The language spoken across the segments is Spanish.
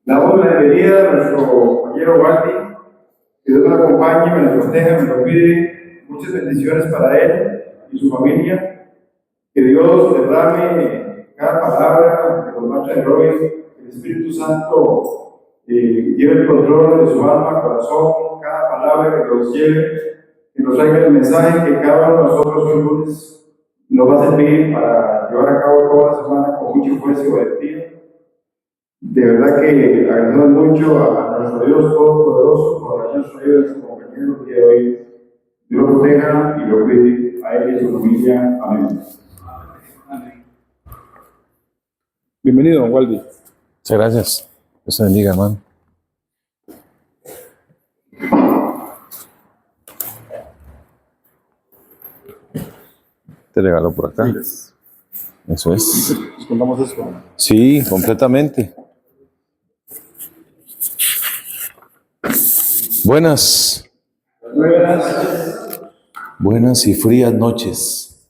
Damos la bienvenida a nuestro compañero Waldi, que Dios lo acompañe, me lo proteja, me lo cuide, muchas bendiciones para él y su familia, que Dios derrame cada palabra, que los marcha de Roy, que el Espíritu Santo lleve el control de su alma, corazón, cada palabra que los lleve, que nos traiga el mensaje que cada uno de nosotros hoy lunes nos va a servir para llevar a cabo toda la semana con mucha fuerza y valentía. De verdad que agradecemos mucho a nuestro Dios Todopoderoso por habernos traído a su compañero el día de hoy. Dios lo proteja y lo cuide a él y a su familia. Amén. Bienvenido, don Waldi. Muchas gracias. Dios te bendiga, hermano. Te regalo por acá. Eso es. ¿Nos contamos eso? Sí, completamente. Buenas. Buenas y frías noches.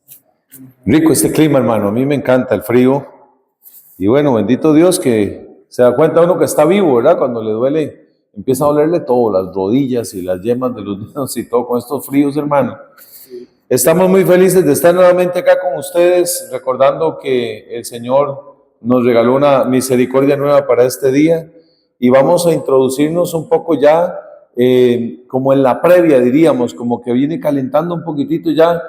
Rico este clima, hermano. A mí me encanta el frío. Y bueno, bendito Dios que se da cuenta uno que está vivo, ¿verdad? Cuando le duele, empieza a dolerle todo, las rodillas y las yemas de los dedos y todo con estos fríos, hermano. Estamos muy felices de estar nuevamente acá con ustedes, recordando que el Señor nos regaló una misericordia nueva para este día y vamos a introducirnos un poco ya, como en la previa, diríamos, como que viene calentando un poquitito ya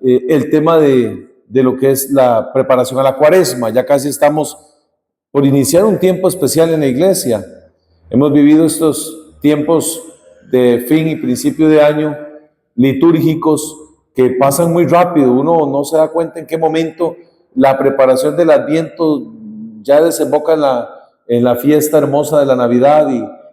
el tema de lo que es la preparación a la Cuaresma. Ya casi estamos por iniciar un tiempo especial en la iglesia. Hemos vivido estos tiempos de fin y principio de año litúrgicos que pasan muy rápido. Uno no se da cuenta en qué momento la preparación del Adviento ya desemboca en la fiesta hermosa de la Navidad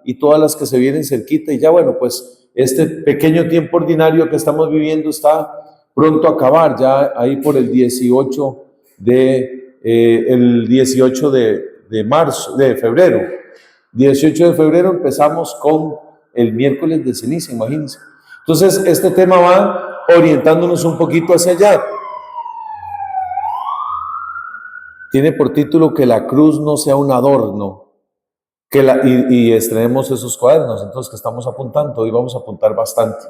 y todas las que se vienen cerquita. Y ya bueno, pues este pequeño tiempo ordinario que estamos viviendo está pronto a acabar, ya ahí por el 18 de febrero. 18 de febrero empezamos con el miércoles de ceniza, imagínense. Entonces, este tema va orientándonos un poquito hacia allá. Tiene por título que la cruz no sea un adorno, y estrenemos esos cuadernos, entonces que estamos apuntando, hoy vamos a apuntar bastante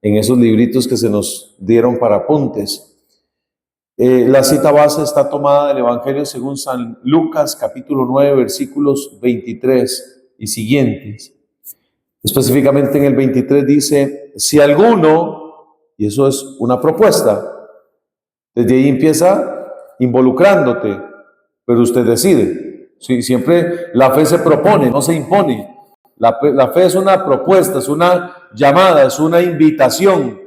en esos libritos que se nos dieron para apuntes. La cita base está tomada del Evangelio según San Lucas, capítulo 9, versículos 23 y siguientes. Específicamente en el 23 dice, si alguno, y eso es una propuesta, desde ahí empieza involucrándote, pero usted decide. Sí, siempre la fe se propone, no se impone. La fe es una propuesta, es una llamada, es una invitación.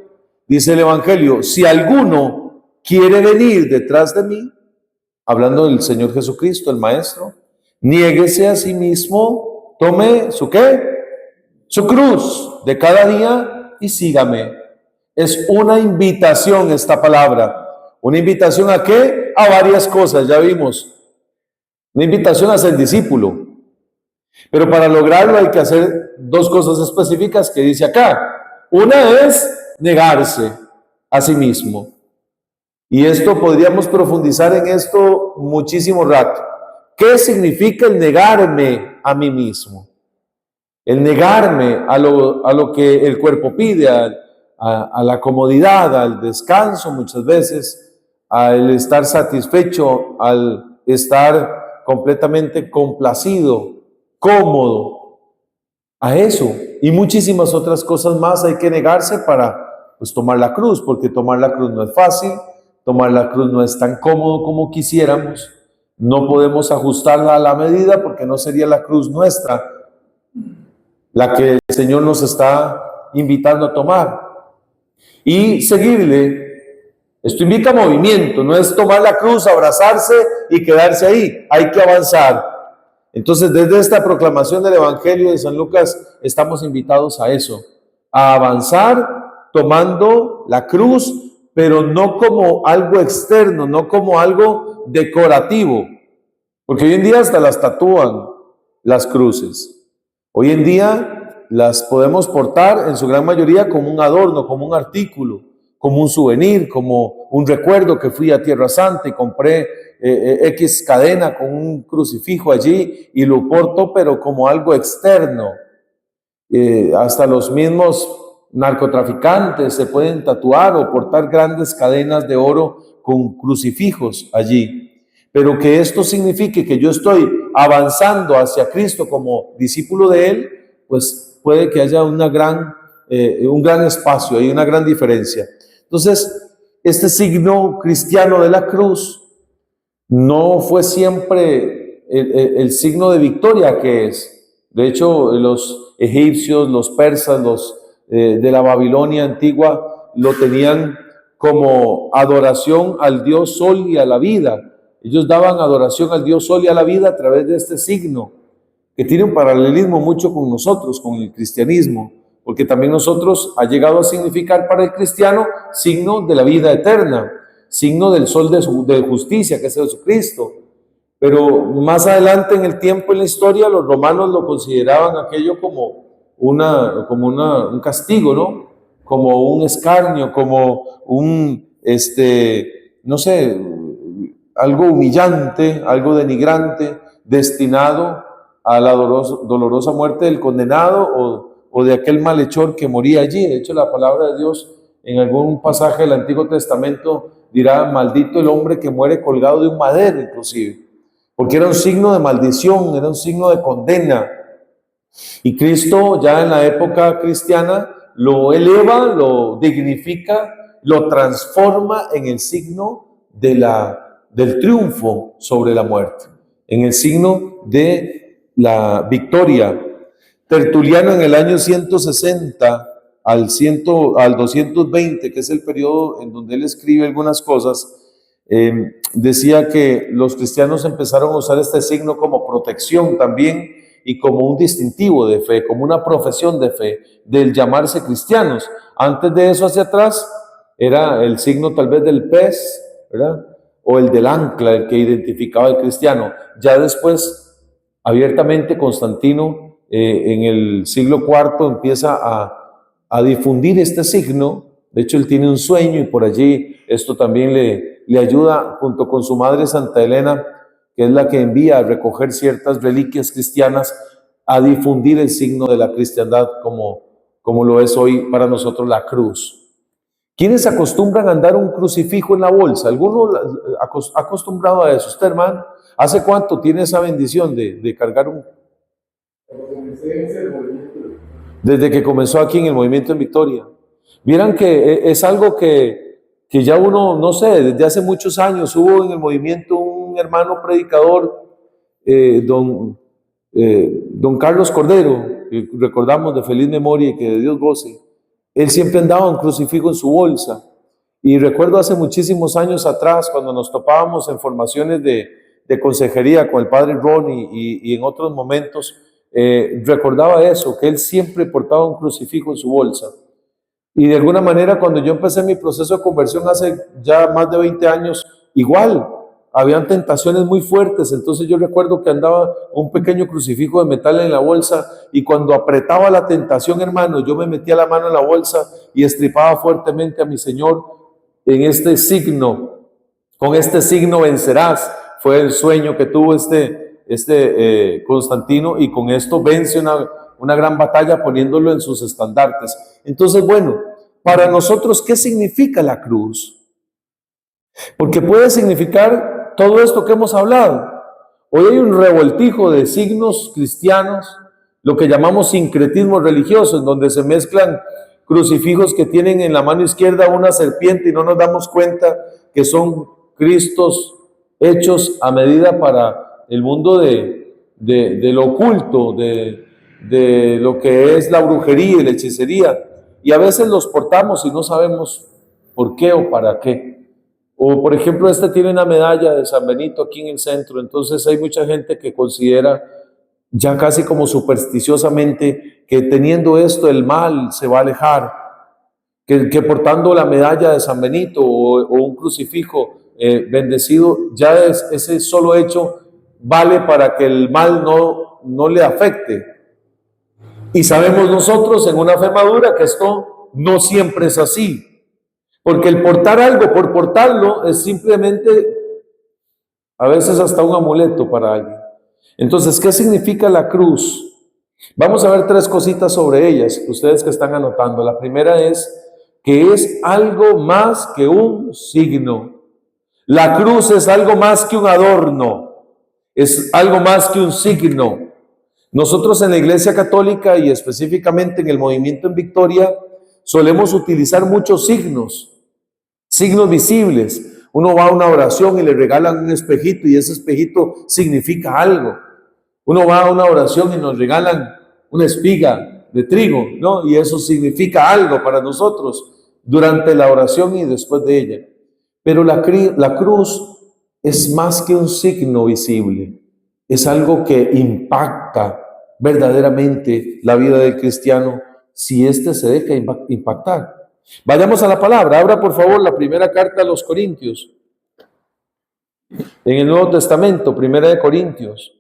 Dice el Evangelio, si alguno quiere venir detrás de mí, hablando del Señor Jesucristo, el Maestro, niéguese a sí mismo, tome su ¿qué? Su cruz de cada día y sígame. Es una invitación esta palabra. ¿Una invitación a qué? A varias cosas, ya vimos. Una invitación a ser discípulo. Pero para lograrlo hay que hacer dos cosas específicas que dice acá. Una es negarse a sí mismo. Y esto podríamos profundizar en esto muchísimo rato. ¿Qué significa el negarme a mí mismo? El negarme a lo que el cuerpo pide, a la comodidad, al descanso muchas veces, al estar satisfecho, al estar completamente complacido, cómodo, a eso y muchísimas otras cosas más hay que negarse para pues tomar la cruz, porque tomar la cruz no es fácil, tomar la cruz no es tan cómodo como quisiéramos, no podemos ajustarla a la medida porque no sería la cruz nuestra la que el Señor nos está invitando a tomar y seguirle. Esto invita a movimiento, no es tomar la cruz, abrazarse y quedarse ahí, hay que avanzar. Entonces, desde esta proclamación del Evangelio de San Lucas, estamos invitados a eso, a avanzar tomando la cruz, pero no como algo externo, no como algo decorativo, porque hoy en día hasta las tatúan las cruces. Hoy en día las podemos portar en su gran mayoría como un adorno, como un artículo, como un souvenir, como un recuerdo que fui a Tierra Santa y compré X cadena con un crucifijo allí y lo porto, pero como algo externo. Hasta los mismos narcotraficantes se pueden tatuar o portar grandes cadenas de oro con crucifijos allí. Pero que esto signifique que yo estoy avanzando hacia Cristo como discípulo de Él, pues puede que haya un gran espacio, hay una gran diferencia. Entonces, este signo cristiano de la cruz no fue siempre el signo de victoria que es. De hecho, los egipcios, los persas, los de la Babilonia antigua lo tenían como adoración al Dios Sol y a la vida. Ellos daban adoración al Dios Sol y a la vida a través de este signo, que tiene un paralelismo mucho con nosotros, con el cristianismo, porque también nosotros ha llegado a significar para el cristiano signo de la vida eterna, signo del sol de justicia, que es Jesucristo. Pero más adelante en el tiempo, en la historia, los romanos lo consideraban aquello como un castigo, ¿no? Como un escarnio, como no sé, algo humillante, algo denigrante, destinado a la dolorosa muerte del condenado o de aquel malhechor que moría allí. De hecho, la palabra de Dios en algún pasaje del Antiguo Testamento dirá: maldito el hombre que muere colgado de un madero, inclusive, porque era un signo de maldición, era un signo de condena. Y Cristo ya en la época cristiana lo eleva, lo dignifica, lo transforma en el signo del triunfo sobre la muerte, en el signo de la victoria. Tertuliano en el año 160 al 220, que es el periodo en donde él escribe algunas cosas, decía que los cristianos empezaron a usar este signo como protección también y como un distintivo de fe, como una profesión de fe, del llamarse cristianos. Antes de eso, hacia atrás, era el signo tal vez del pez, ¿verdad? O el del ancla, el que identificaba al cristiano. Ya después, abiertamente, Constantino, en el siglo IV, empieza a difundir este signo. De hecho, él tiene un sueño y por allí esto también le ayuda, junto con su madre Santa Elena, que es la que envía a recoger ciertas reliquias cristianas, a difundir el signo de la cristiandad como lo es hoy para nosotros la cruz. ¿Quiénes acostumbran a andar un crucifijo en la bolsa? ¿Alguno ha acostumbrado a eso? ¿Usted, hermano? ¿Hace cuánto tiene esa bendición de cargar un? Desde que comenzó aquí en el Movimiento en Victoria. Vieran que es algo que ya uno, no sé, desde hace muchos años hubo en el movimiento un hermano predicador, don Carlos Cordero, que recordamos de feliz memoria y que de Dios goce. Él siempre andaba un crucifijo en su bolsa. Y recuerdo hace muchísimos años atrás, cuando nos topábamos en formaciones de consejería con el padre Ron y en otros momentos, recordaba eso, que él siempre portaba un crucifijo en su bolsa. Y de alguna manera, cuando yo empecé mi proceso de conversión hace ya más de 20 años, igual, habían tentaciones muy fuertes. Entonces yo recuerdo que andaba un pequeño crucifijo de metal en la bolsa y cuando apretaba la tentación, hermano, yo me metía la mano en la bolsa y estripaba fuertemente a mi Señor en este signo. Con este signo vencerás, fue el sueño que tuvo Constantino, y con esto vence una gran batalla poniéndolo en sus estandartes. Entonces, bueno, para nosotros, ¿qué significa la cruz? Porque puede significar todo esto que hemos hablado. Hoy hay un revoltijo de signos cristianos, lo que llamamos sincretismo religioso, en donde se mezclan crucifijos que tienen en la mano izquierda una serpiente y no nos damos cuenta que son Cristos hechos a medida para el mundo de lo oculto, de lo que es la brujería y la hechicería. Y a veces los portamos y no sabemos por qué o para qué. O por ejemplo, tiene una medalla de San Benito aquí en el centro. Entonces hay mucha gente que considera ya casi como supersticiosamente que teniendo esto el mal se va a alejar, que portando la medalla de San Benito o un crucifijo bendecido, ya ese solo hecho vale para que el mal no le afecte. Y sabemos nosotros en una fe madura que esto no siempre es así. Porque el portar algo por portarlo es simplemente, a veces hasta un amuleto para alguien. Entonces, ¿qué significa la cruz? Vamos a ver tres cositas sobre ellas, ustedes que están anotando. La primera es que es algo más que un signo. La cruz es algo más que un adorno, es algo más que un signo. Nosotros en la Iglesia Católica y específicamente en el Movimiento en Victoria solemos utilizar muchos signos visibles. Uno va a una oración y le regalan un espejito y ese espejito significa algo. Uno va a una oración y nos regalan una espiga de trigo, ¿no? Y eso significa algo para nosotros durante la oración y después de ella. Pero la cruz es más que un signo visible. Es algo que impacta verdaderamente la vida del cristiano si éste se deja impactar. Vayamos a la palabra. Abra por favor la primera carta a los Corintios. En el Nuevo Testamento, primera de Corintios.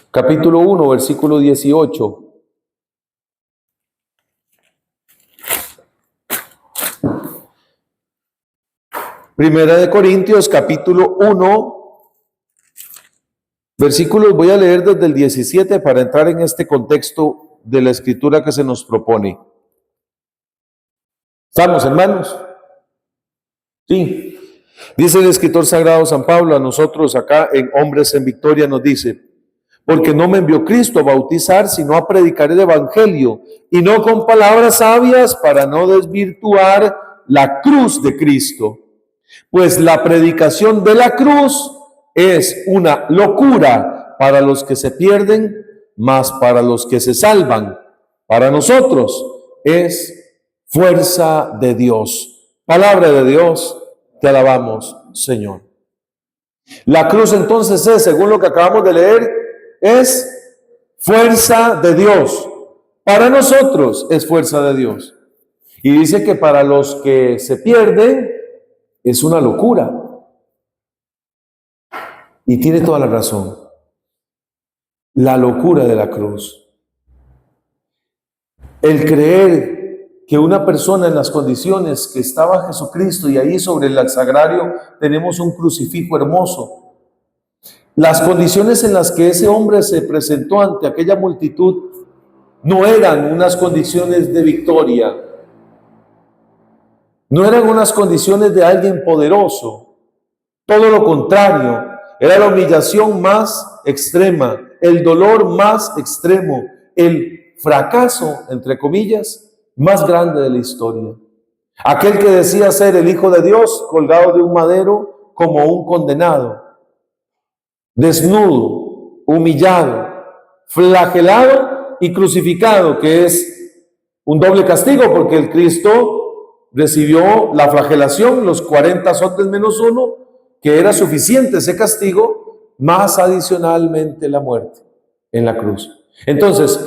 Capítulo 1, versículo 18. Primera de Corintios, capítulo 1, versículos, voy a leer desde el 17 para entrar en este contexto de la escritura que se nos propone. ¿Estamos, hermanos? Sí. Dice el escritor sagrado San Pablo a nosotros acá en Hombres en Victoria, nos dice: porque no me envió Cristo a bautizar, sino a predicar el evangelio, y no con palabras sabias para no desvirtuar la cruz de Cristo. Pues la predicación de la cruz es una locura para los que se pierden, mas para los que se salvan, para nosotros es fuerza de Dios. Palabra de Dios, te alabamos, Señor. La cruz entonces es, según lo que acabamos de leer, es fuerza de Dios. Para nosotros es fuerza de Dios. Y dice que para los que se pierden es una locura. Y tiene toda la razón. La locura de la cruz. El creer que una persona en las condiciones que estaba Jesucristo y ahí sobre el sagrario tenemos un crucifijo hermoso. Las condiciones en las que ese hombre se presentó ante aquella multitud no eran unas condiciones de victoria, no eran unas condiciones de alguien poderoso, todo lo contrario, era la humillación más extrema, el dolor más extremo, el fracaso, entre comillas, más grande de la historia. Aquel que decía ser el Hijo de Dios, colgado de un madero como un condenado, desnudo, humillado, flagelado y crucificado, que es un doble castigo, porque el Cristo recibió la flagelación, los 40 azotes menos uno, que era suficiente ese castigo, más adicionalmente la muerte en la cruz. Entonces,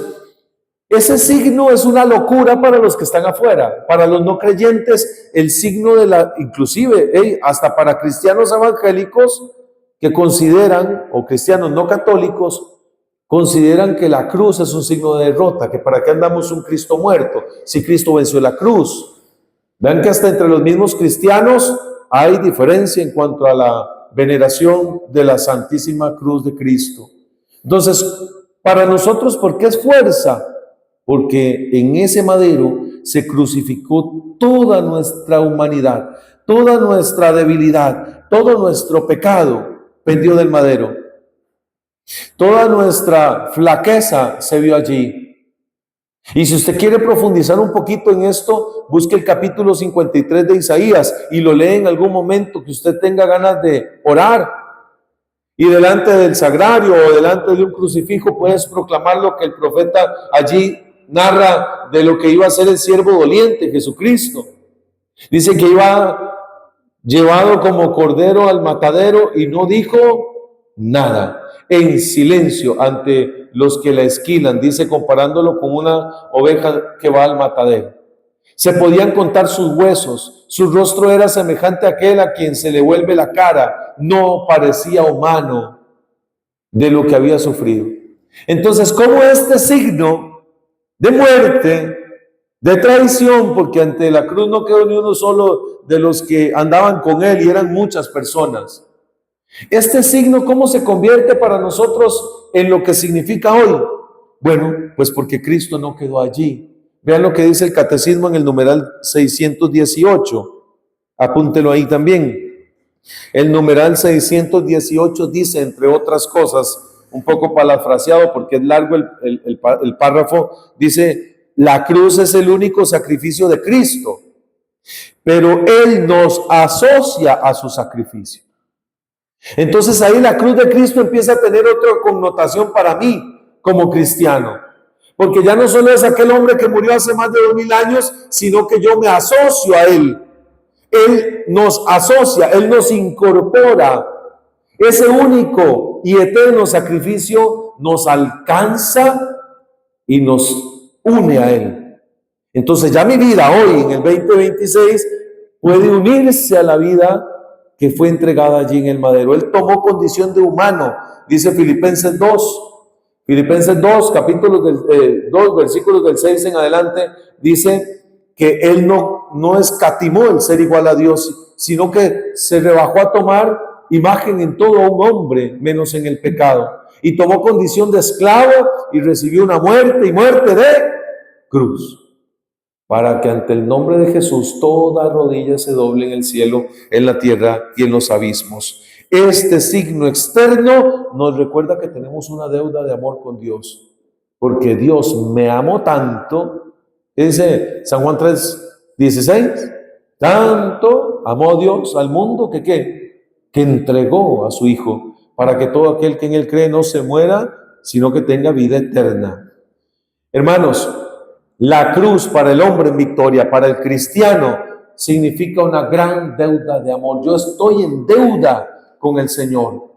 ese signo es una locura para los que están afuera, para los no creyentes, el signo de la, inclusive, hasta para cristianos evangélicos, que consideran, o cristianos no católicos, consideran que la cruz es un signo de derrota, que para qué andamos un Cristo muerto, si Cristo venció la cruz. Vean que hasta entre los mismos cristianos hay diferencia en cuanto a la veneración de la Santísima Cruz de Cristo. Entonces, para nosotros, ¿por qué es fuerza? Porque en ese madero se crucificó toda nuestra humanidad, toda nuestra debilidad, todo nuestro pecado. Pendió del madero. Toda nuestra flaqueza se vio allí. Y si usted quiere profundizar un poquito en esto, busque el capítulo 53 de Isaías y lo lee en algún momento que usted tenga ganas de orar. Y delante del sagrario o delante de un crucifijo puedes proclamar lo que el profeta allí narra de lo que iba a ser el siervo doliente, Jesucristo. Dice que iba llevado como cordero al matadero y no dijo nada, en silencio ante los que la esquilan, dice comparándolo con una oveja que va al matadero. Se podían contar sus huesos, su rostro era semejante a aquel a quien se le vuelve la cara, no parecía humano de lo que había sufrido. Entonces, ¿cómo este signo de muerte, de traición, porque ante la cruz no quedó ni uno solo de los que andaban con él, y eran muchas personas. Este signo, ¿cómo se convierte para nosotros en lo que significa hoy? Bueno, pues porque Cristo no quedó allí. Vean lo que dice el catecismo en el numeral 618. Apúntelo ahí también. El numeral 618 dice, entre otras cosas, un poco parafraseado porque es largo el párrafo, dice: la cruz es el único sacrificio de Cristo, pero Él nos asocia a su sacrificio. Entonces ahí la cruz de Cristo empieza a tener otra connotación para mí como cristiano, porque ya no solo es aquel hombre que murió hace más de 2000 años, sino que yo me asocio a Él. Él nos asocia, Él nos incorpora. Ese único y eterno sacrificio nos alcanza y nos une a Él. Entonces ya mi vida hoy, en el 2026, puede unirse a la vida que fue entregada allí en el madero. Él tomó condición de humano, dice Filipenses 2. Filipenses 2, capítulo 2, versículos del 6 en adelante, dice que Él no escatimó el ser igual a Dios, sino que se rebajó a tomar imagen en todo un hombre, menos en el pecado. Y tomó condición de esclavo y recibió una muerte, y muerte de cruz, para que ante el nombre de Jesús toda rodilla se doble en el cielo, en la tierra y en los abismos. Este signo externo nos recuerda que tenemos una deuda de amor con Dios, porque Dios me amó tanto, dice San Juan 3:16, tanto amó Dios al mundo que entregó a su Hijo, para que todo aquel que en Él cree no se muera, sino que tenga vida eterna. Hermanos, la cruz para el hombre en victoria, para el cristiano, significa una gran deuda de amor. Yo estoy en deuda con el Señor.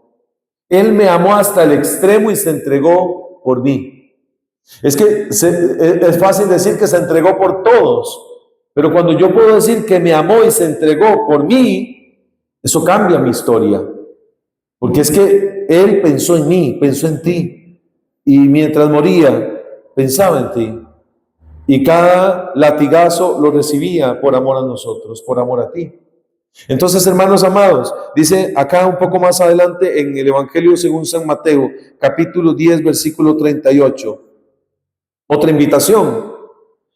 Él me amó hasta el extremo y se entregó por mí. Es que es fácil decir que se entregó por todos, pero cuando yo puedo decir que me amó y se entregó por mí, eso cambia mi historia. Porque es que Él pensó en mí, pensó en ti, y mientras moría, pensaba en ti. Y cada latigazo lo recibía por amor a nosotros, por amor a ti. Entonces, hermanos amados, dice acá un poco más adelante en el Evangelio según San Mateo, capítulo 10, versículo 38. Otra invitación.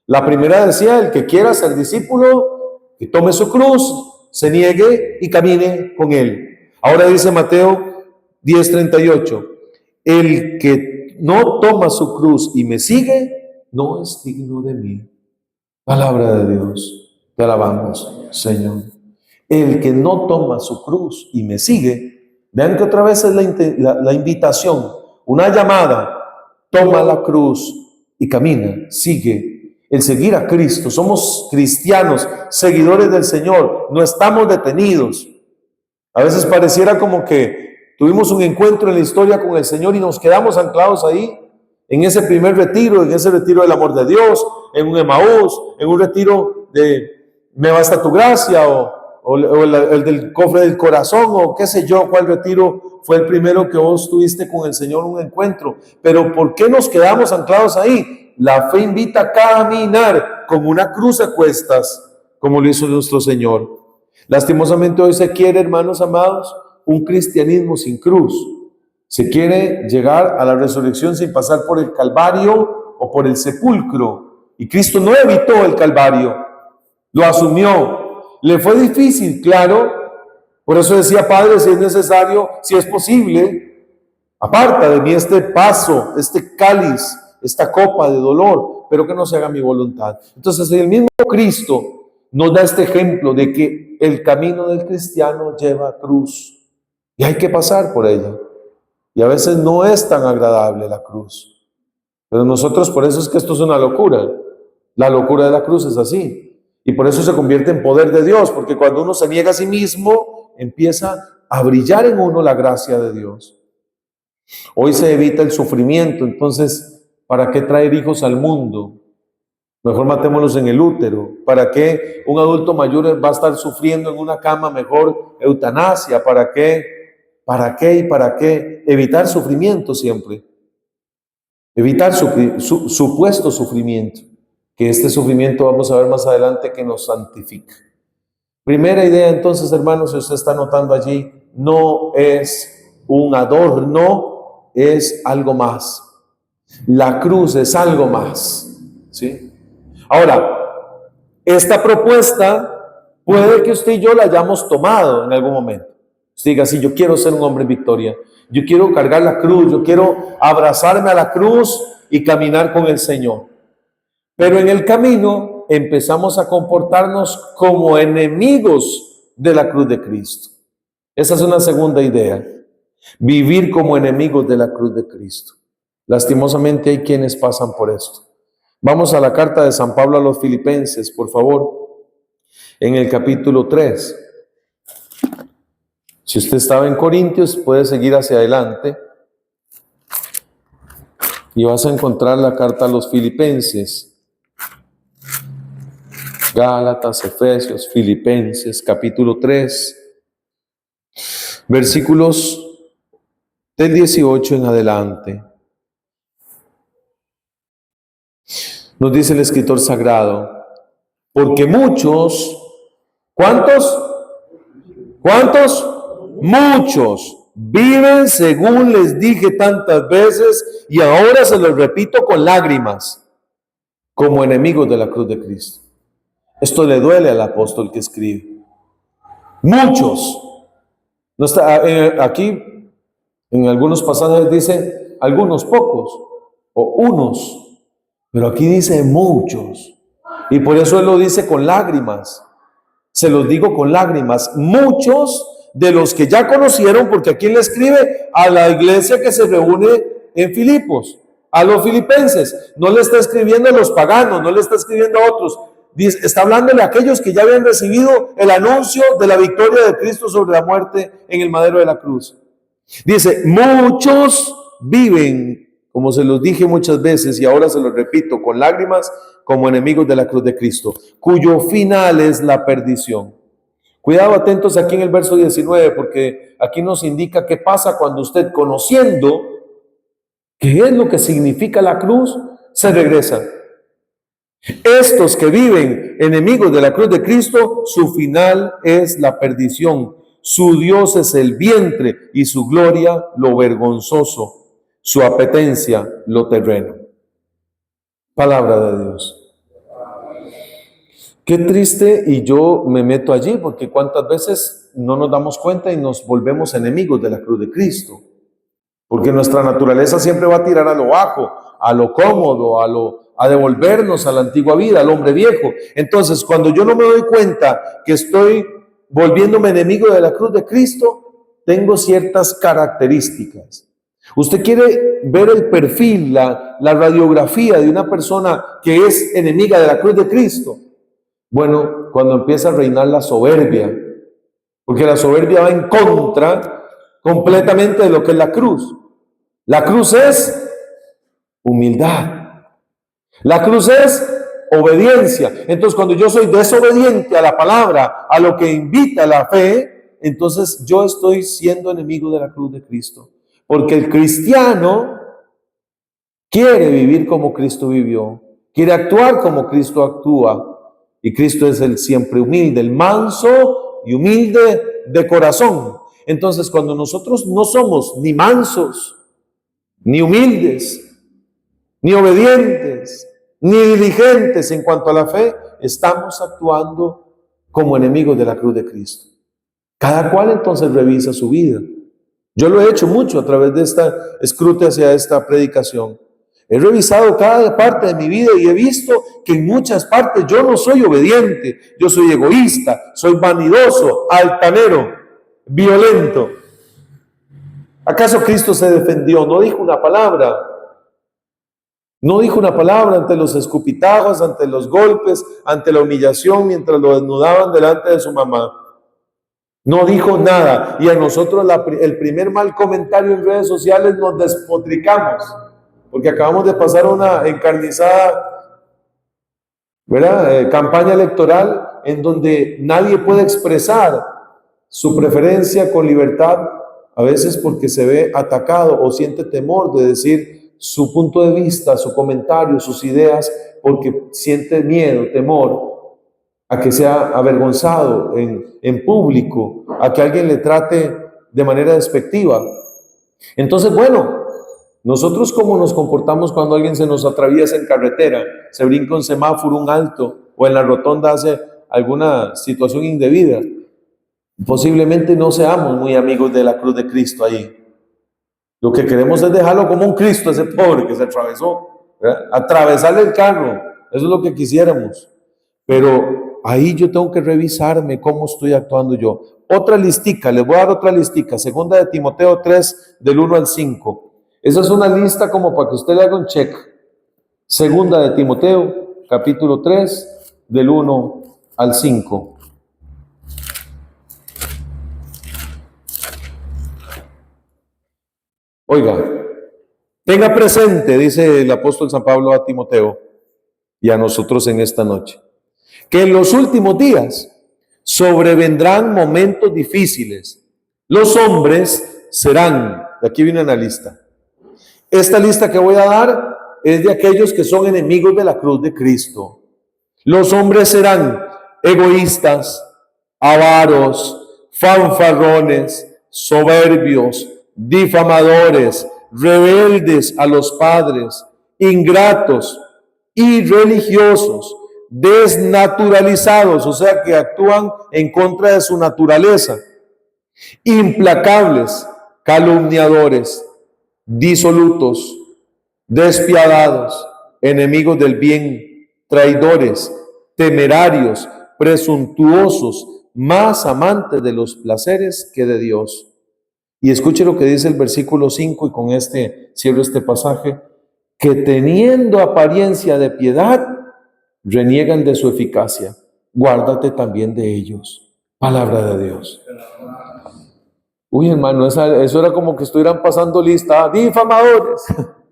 La primera decía: el que quiera ser discípulo, que tome su cruz, se niegue y camine con Él. Ahora dice Mateo 10:38, el que no toma su cruz y me sigue, no es digno de mí. Palabra de Dios, te alabamos, Señor. El que no toma su cruz y me sigue, vean que otra vez es la invitación, una llamada: toma la cruz y camina, sigue. El seguir a Cristo, somos cristianos, seguidores del Señor, no estamos detenidos. A veces pareciera como que tuvimos un encuentro en la historia con el Señor y nos quedamos anclados ahí, en ese primer retiro, en ese retiro del amor de Dios, en un Emaús, en un retiro de me basta tu gracia, o el del cofre del corazón, o qué sé yo, cuál retiro fue el primero que vos tuviste con el Señor, un encuentro. Pero ¿por qué nos quedamos anclados ahí? La fe invita a caminar con una cruz a cuestas, como lo hizo nuestro Señor. Lastimosamente hoy se quiere, hermanos amados, un cristianismo sin cruz. Se quiere llegar a la resurrección sin pasar por el Calvario o por el sepulcro. Y Cristo no evitó el Calvario, lo asumió. Le fue difícil, claro. Por eso decía: Padre, si es necesario, si es posible, aparta de mí este paso, este cáliz, esta copa de dolor, pero que no se haga mi voluntad. Entonces el mismo Cristo nos da este ejemplo de que el camino del cristiano lleva cruz y hay que pasar por ella. Y a veces no es tan agradable la cruz. Pero nosotros, por eso es que esto es una locura. La locura de la cruz es así. Y por eso se convierte en poder de Dios, porque cuando uno se niega a sí mismo, empieza a brillar en uno la gracia de Dios. Hoy se evita el sufrimiento, entonces, ¿para qué traer hijos al mundo? Mejor matémoslos en el útero. ¿Para qué un adulto mayor va a estar sufriendo en una cama? Mejor eutanasia. ¿Para qué? ¿Para qué y para qué? Evitar sufrimiento siempre. Evitar supuesto sufrimiento. que este sufrimiento, vamos a ver más adelante, que nos santifica. Primera idea, entonces, hermanos, si usted está notando allí, no es un adorno, es algo más. La cruz es algo más, ¿sí? Ahora, esta propuesta puede que usted y yo la hayamos tomado en algún momento. Usted diga, sí, yo quiero ser un hombre en victoria, yo quiero cargar la cruz, yo quiero abrazarme a la cruz y caminar con el Señor. Pero en el camino empezamos a comportarnos como enemigos de la cruz de Cristo. Esa es una segunda idea, vivir como enemigos de la cruz de Cristo. Lastimosamente hay quienes pasan por esto. Vamos a la carta de San Pablo a los Filipenses, por favor, en el capítulo 3. Si usted estaba en Corintios, puede seguir hacia adelante y vas a encontrar la carta a los Filipenses. Gálatas, Efesios, Filipenses, capítulo 3, versículos del 18 en adelante. Nos dice el escritor sagrado, porque muchos, ¿cuántos? ¿Cuántos? Muchos viven según les dije tantas veces y ahora se los repito con lágrimas, como enemigos de la cruz de Cristo. Esto le duele al apóstol que escribe. Muchos. No está, aquí en algunos pasajes dice algunos pocos o unos, pero aquí dice muchos. Y por eso él lo dice con lágrimas. Se los digo con lágrimas. Muchos de los que ya conocieron, porque aquí le escribe a la iglesia que se reúne en Filipos, a los filipenses. No le está escribiendo a los paganos, no le está escribiendo a otros. Dice, está hablándole a aquellos que ya habían recibido el anuncio de la victoria de Cristo sobre la muerte en el madero de la cruz. Dice, muchos viven, como se los dije muchas veces y ahora se los repito con lágrimas, como enemigos de la cruz de Cristo, cuyo final es la perdición. Cuidado, atentos aquí en el verso 19, porque aquí nos indica qué pasa cuando usted, conociendo qué es lo que significa la cruz, se regresa. Estos que viven enemigos de la cruz de Cristo, su final es la perdición. Su Dios es el vientre y su gloria lo vergonzoso, su apetencia lo terreno. Palabra de Dios. Qué triste, y yo me meto allí porque cuántas veces no nos damos cuenta y nos volvemos enemigos de la cruz de Cristo. Porque nuestra naturaleza siempre va a tirar a lo bajo, a lo cómodo, a devolvernos a la antigua vida, al hombre viejo. Entonces, cuando yo no me doy cuenta que estoy volviéndome enemigo de la cruz de Cristo, tengo ciertas características. Usted quiere ver el perfil, la radiografía de una persona que es enemiga de la cruz de Cristo. Bueno, cuando empieza a reinar la soberbia, porque la soberbia va en contra completamente de lo que es la cruz. La cruz es humildad. La cruz es obediencia. Entonces, cuando yo soy desobediente a la palabra, a lo que invita a la fe, entonces yo estoy siendo enemigo de la cruz de Cristo. Porque el cristiano quiere vivir como Cristo vivió, quiere actuar como Cristo actúa. Y Cristo es el siempre humilde, el manso y humilde de corazón. Entonces, cuando nosotros no somos ni mansos, ni humildes, ni obedientes, ni diligentes en cuanto a la fe, estamos actuando como enemigos de la cruz de Cristo. Cada cual entonces revisa su vida. Yo lo he hecho mucho a través de esta escruta hacia esta predicación. He revisado cada parte de mi vida y he visto que en muchas partes yo no soy obediente, yo soy egoísta, soy vanidoso, altanero, violento. ¿Acaso Cristo se defendió? No dijo una palabra. No dijo una palabra ante los escupitajos, ante los golpes, ante la humillación mientras lo desnudaban delante de su mamá. No dijo nada. Y a nosotros el primer mal comentario en redes sociales nos despotricamos. Porque acabamos de pasar una encarnizada, ¿verdad? Campaña electoral en donde nadie puede expresar su preferencia con libertad, a veces porque se ve atacado o siente temor de decir su punto de vista, su comentario, sus ideas, porque siente miedo, temor a que sea avergonzado en público, a que alguien le trate de manera despectiva. Entonces, bueno, nosotros cómo nos comportamos cuando alguien se nos atraviesa en carretera, se brinca un semáforo, un alto, o en la rotonda hace alguna situación indebida. Posiblemente no seamos muy amigos de la cruz de Cristo ahí. Lo que queremos es dejarlo como un Cristo, ese pobre que se atravesó, ¿verdad? Atravesarle el carro, eso es lo que quisiéramos. Pero ahí yo tengo que revisarme cómo estoy actuando yo. Otra listica, les voy a dar otra listica, segunda de Timoteo 3, del 1 al 5. Esa es una lista como para que usted le haga un check. Segunda de Timoteo, capítulo 3, del 1 al 5. Oiga, tenga presente, dice el apóstol San Pablo a Timoteo y a nosotros en esta noche, que en los últimos días sobrevendrán momentos difíciles. Los hombres serán, aquí viene una lista. Esta lista que voy a dar es de aquellos que son enemigos de la cruz de Cristo. Los hombres serán egoístas, avaros, fanfarrones, soberbios, difamadores, rebeldes a los padres, ingratos, irreligiosos, desnaturalizados, o sea que actúan en contra de su naturaleza, implacables, calumniadores, disolutos, despiadados, enemigos del bien, traidores, temerarios, presuntuosos, más amantes de los placeres que de Dios. Y escuche lo que dice el versículo 5, y con este cierro este pasaje, que teniendo apariencia de piedad, reniegan de su eficacia. Guárdate también de ellos. Palabra de Dios. Uy, hermano, eso era como que estuvieran pasando lista. Difamadores,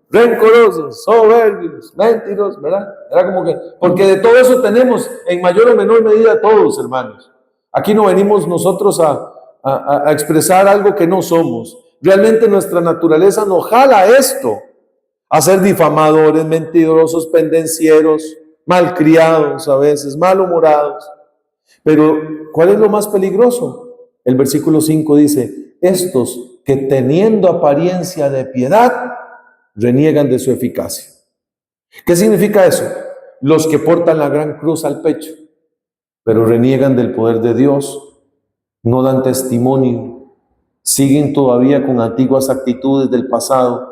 rencorosos, soberbios, mentirosos, ¿verdad? Era como que, porque de todo eso tenemos en mayor o menor medida todos, hermanos. Aquí no venimos nosotros a expresar algo que no somos. Realmente nuestra naturaleza nos jala esto, a ser difamadores, mentirosos, pendencieros, malcriados a veces, malhumorados. Pero, ¿cuál es lo más peligroso? El versículo 5 dice, estos que teniendo apariencia de piedad, reniegan de su eficacia. ¿Qué significa eso? Los que portan la gran cruz al pecho, pero reniegan del poder de Dios, no dan testimonio, siguen todavía con antiguas actitudes del pasado,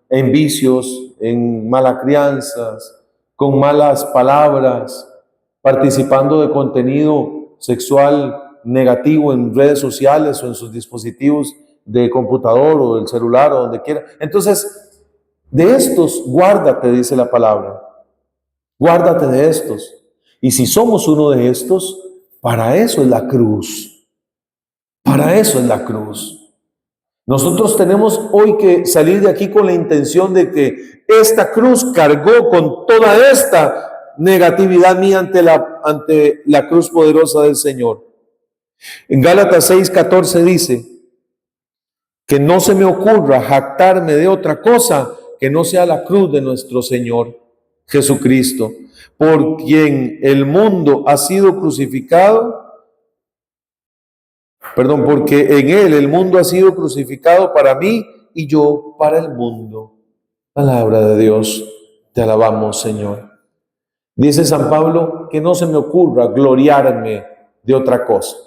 en vicios, en malas crianzas, con malas palabras, participando de contenido sexual negativo en redes sociales o en sus dispositivos de computador o del celular o donde quiera. Entonces, de estos, guárdate, dice la palabra. Guárdate de estos. Y si somos uno de estos, para eso es la cruz. Para eso es la cruz. Nosotros tenemos hoy que salir de aquí con la intención de que esta cruz cargó con toda esta negatividad mía ante la cruz poderosa del Señor. En Gálatas 6:14 dice que no se me ocurra jactarme de otra cosa que no sea la cruz de nuestro Señor Jesucristo, por quien el mundo ha sido crucificado. Porque en Él el mundo ha sido crucificado para mí y yo para el mundo. Palabra de Dios, te alabamos, Señor. Dice San Pablo que no se me ocurra gloriarme de otra cosa.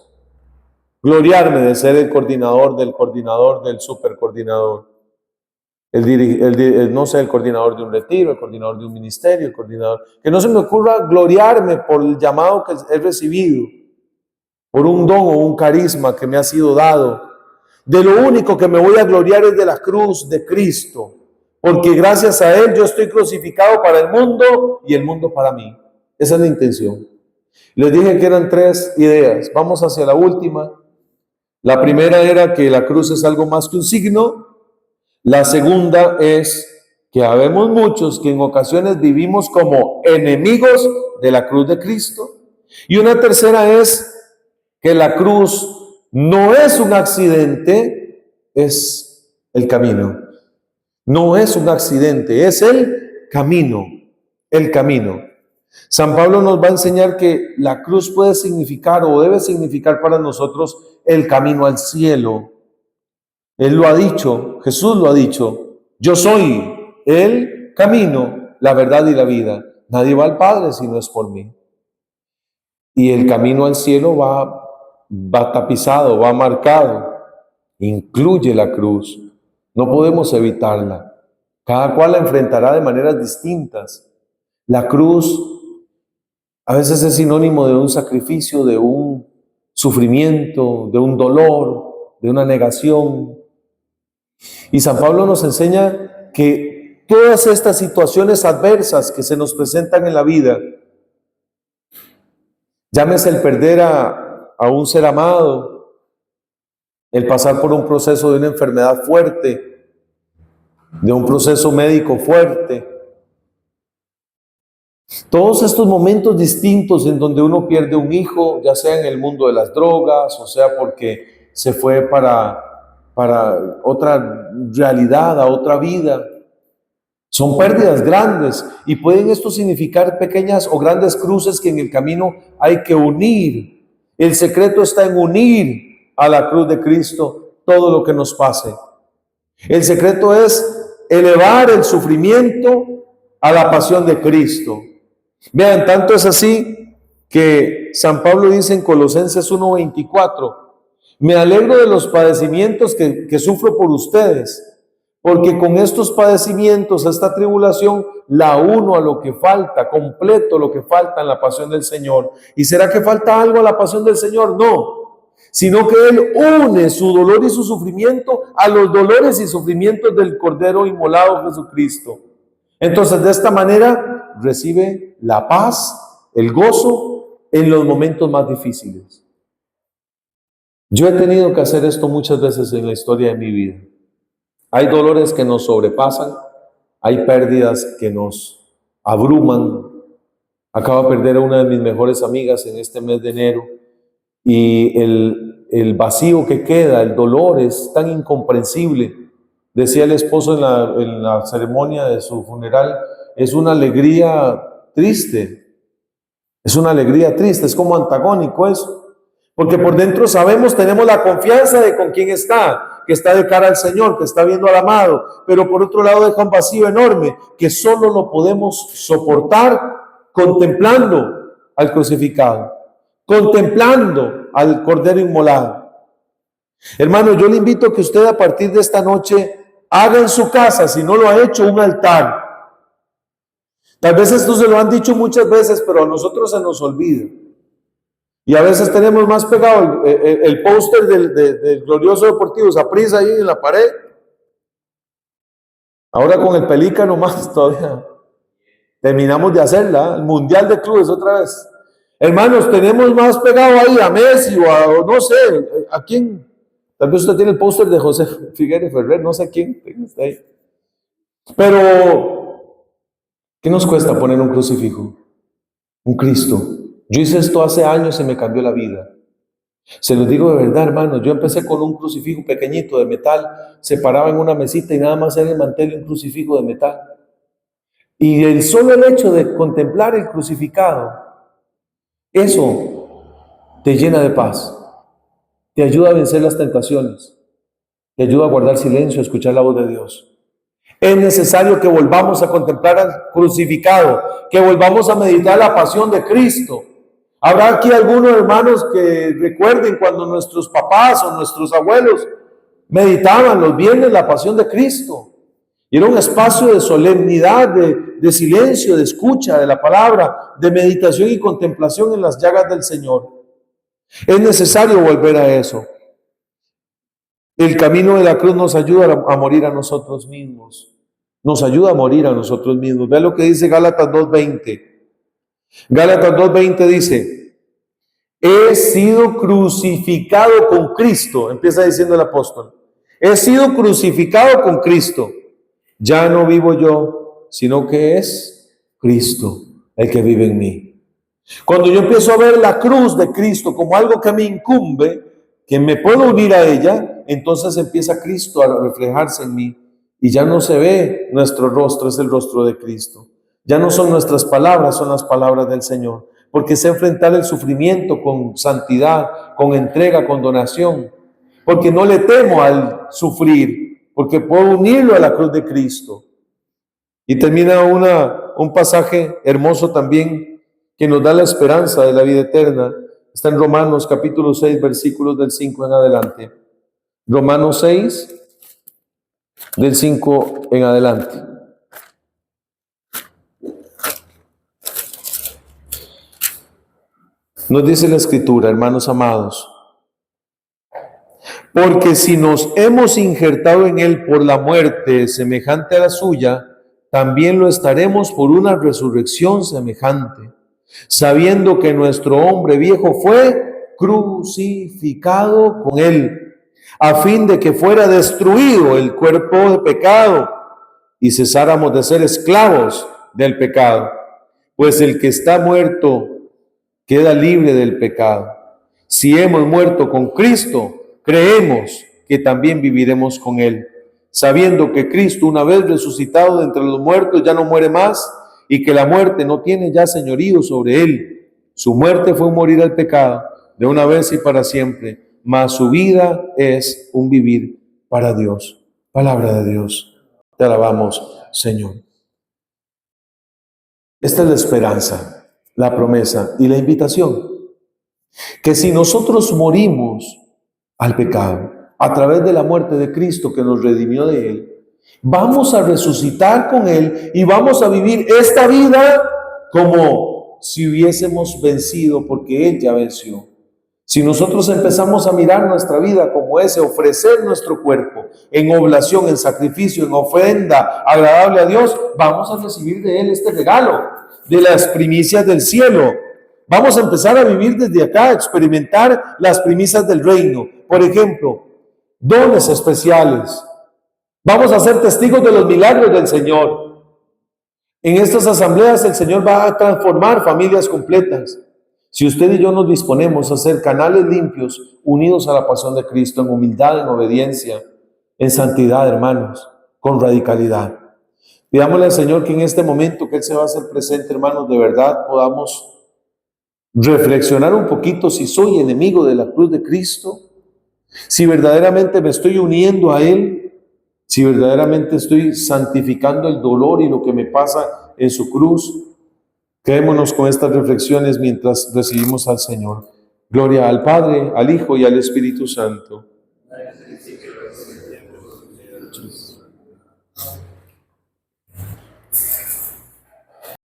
Gloriarme de ser el coordinador, del supercoordinador. No sé, el coordinador de un retiro, el coordinador de un ministerio, el coordinador. Que no se me ocurra gloriarme por el llamado que he recibido, por un don o un carisma que me ha sido dado. De lo único que me voy a gloriar es de la cruz de Cristo, porque gracias a Él yo estoy crucificado para el mundo y el mundo para mí. Esa es la intención. Les dije que eran 3 ideas. Vamos hacia la última. La primera era que la cruz es algo más que un signo. La segunda es que habemos muchos que en ocasiones vivimos como enemigos de la cruz de Cristo. Y una tercera es que la cruz no es un accidente, es el camino. No es un accidente, es el camino, el camino. San Pablo nos va a enseñar que la cruz puede significar o debe significar para nosotros el camino al cielo. Él lo ha dicho, Jesús lo ha dicho, yo soy el camino, la verdad y la vida. Nadie va al Padre si no es por mí. Y el camino al cielo va tapizado, va marcado, incluye la cruz. No podemos evitarla. Cada cual la enfrentará de maneras distintas. La cruz a veces es sinónimo de un sacrificio, de un sufrimiento, de un dolor, de una negación. Y San Pablo nos enseña que todas estas situaciones adversas que se nos presentan en la vida, llámese el perder a un ser amado, el pasar por un proceso de una enfermedad fuerte, de un proceso médico fuerte, todos estos momentos distintos en donde uno pierde un hijo, ya sea en el mundo de las drogas, o sea porque se fue para otra realidad, a otra vida, son pérdidas grandes y pueden esto significar pequeñas o grandes cruces que en el camino hay que unir. El secreto está en unir a la cruz de Cristo todo lo que nos pase. El secreto es elevar el sufrimiento a la pasión de Cristo. Vean, tanto es así que San Pablo dice en Colosenses 1:24, me alegro de los padecimientos que sufro por ustedes, porque con estos padecimientos, esta tribulación, la uno a lo que falta, completo lo que falta en la pasión del Señor. ¿Y será que falta algo a la pasión del Señor? No, sino que Él une su dolor y su sufrimiento a los dolores y sufrimientos del Cordero inmolado Jesucristo. Entonces, de esta manera, recibe la paz, el gozo en los momentos más difíciles. Yo he tenido que hacer esto muchas veces en la historia de mi vida. Hay dolores que nos sobrepasan, hay pérdidas que nos abruman. Acabo de perder a una de mis mejores amigas en este mes de enero y el vacío que queda, el dolor es tan incomprensible. Decía el esposo en la ceremonia de su funeral, es una alegría triste, es como antagónico eso. Porque por dentro sabemos, tenemos la confianza de con quién está, que está de cara al Señor, que está viendo al amado, pero por otro lado deja un vacío enorme que solo lo podemos soportar contemplando al crucificado, contemplando al Cordero inmolado. Hermano, yo le invito a que usted a partir de esta noche haga en su casa, si no lo ha hecho, un altar. Tal vez esto se lo han dicho muchas veces, pero a nosotros se nos olvida. Y a veces tenemos más pegado el póster del glorioso Deportivo Saprissa ahí en la pared. Ahora con el Pelícano más todavía. Terminamos de hacerla, el Mundial de Clubes otra vez. Hermanos, tenemos más pegado ahí a Messi o no sé, ¿a quién? Tal vez usted tiene el póster de José Figueres Ferrer, no sé quién está ahí. Pero, ¿qué nos cuesta poner un crucifijo? Un Cristo. Yo hice esto hace años y me cambió la vida. Se los digo de verdad, hermano. Yo empecé con un crucifijo pequeñito de metal, se paraba en una mesita y nada más era el mantel y un crucifijo de metal. Y el solo hecho de contemplar el crucificado, eso te llena de paz, te ayuda a vencer las tentaciones, te ayuda a guardar silencio, a escuchar la voz de Dios. Es necesario que volvamos a contemplar al crucificado, que volvamos a meditar la pasión de Cristo. Habrá aquí algunos hermanos que recuerden cuando nuestros papás o nuestros abuelos meditaban los viernes la pasión de Cristo. Y era un espacio de solemnidad, de silencio, de escucha de la palabra, de meditación y contemplación en las llagas del Señor. Es necesario volver a eso. El camino de la cruz nos ayuda a morir a nosotros mismos. Nos ayuda a morir a nosotros mismos. Vea lo que dice Gálatas 2:20. Gálatas 2:20 dice, he sido crucificado con Cristo, empieza diciendo el apóstol. He sido crucificado con Cristo. Ya no vivo yo, sino que es Cristo el que vive en mí. Cuando yo empiezo a ver la cruz de Cristo como algo que me incumbe, que me puedo unir a ella, entonces empieza Cristo a reflejarse en mí y ya no se ve nuestro rostro, es el rostro de Cristo. Ya no son nuestras palabras, son las palabras del Señor. Porque sé enfrentar el sufrimiento con santidad, con entrega, con donación. Porque no le temo al sufrir, porque puedo unirlo a la cruz de Cristo. Y termina un pasaje hermoso también que nos da la esperanza de la vida eterna. Está en Romanos capítulo 6, versículos del 5 en adelante. Romanos 6, del 5 en adelante. Nos dice la Escritura, hermanos amados, porque si nos hemos injertado en Él por la muerte semejante a la suya, también lo estaremos por una resurrección semejante, sabiendo que nuestro hombre viejo fue crucificado con Él, a fin de que fuera destruido el cuerpo de pecado y cesáramos de ser esclavos del pecado, pues el que está muerto queda libre del pecado. Si hemos muerto con Cristo, creemos que también viviremos con Él, sabiendo que Cristo, una vez resucitado de entre los muertos, ya no muere más y que la muerte no tiene ya señorío sobre Él. Su muerte fue un morir al pecado de una vez y para siempre, mas su vida es un vivir para Dios. Palabra de Dios. Te alabamos, Señor. Esta es la esperanza, la promesa y la invitación. Que si nosotros morimos al pecado a través de la muerte de Cristo que nos redimió de Él, vamos a resucitar con Él y vamos a vivir esta vida como si hubiésemos vencido, porque Él ya venció. Si nosotros empezamos a mirar nuestra vida como ese, ofrecer nuestro cuerpo en oblación, en sacrificio, en ofrenda agradable a Dios, vamos a recibir de Él este regalo de las primicias del cielo. Vamos a empezar a vivir desde acá, a experimentar las primicias del reino. Por ejemplo, dones especiales. Vamos a ser testigos de los milagros del Señor. En estas asambleas el Señor va a transformar familias completas. Si usted y yo nos disponemos a ser canales limpios, unidos a la pasión de Cristo, en humildad, en obediencia, en santidad, hermanos, con radicalidad. Pidámosle al Señor que en este momento que Él se va a hacer presente, hermanos, de verdad podamos reflexionar un poquito si soy enemigo de la cruz de Cristo, si verdaderamente me estoy uniendo a Él, si verdaderamente estoy santificando el dolor y lo que me pasa en su cruz. Quedémonos con estas reflexiones mientras recibimos al Señor. Gloria al Padre, al Hijo y al Espíritu Santo.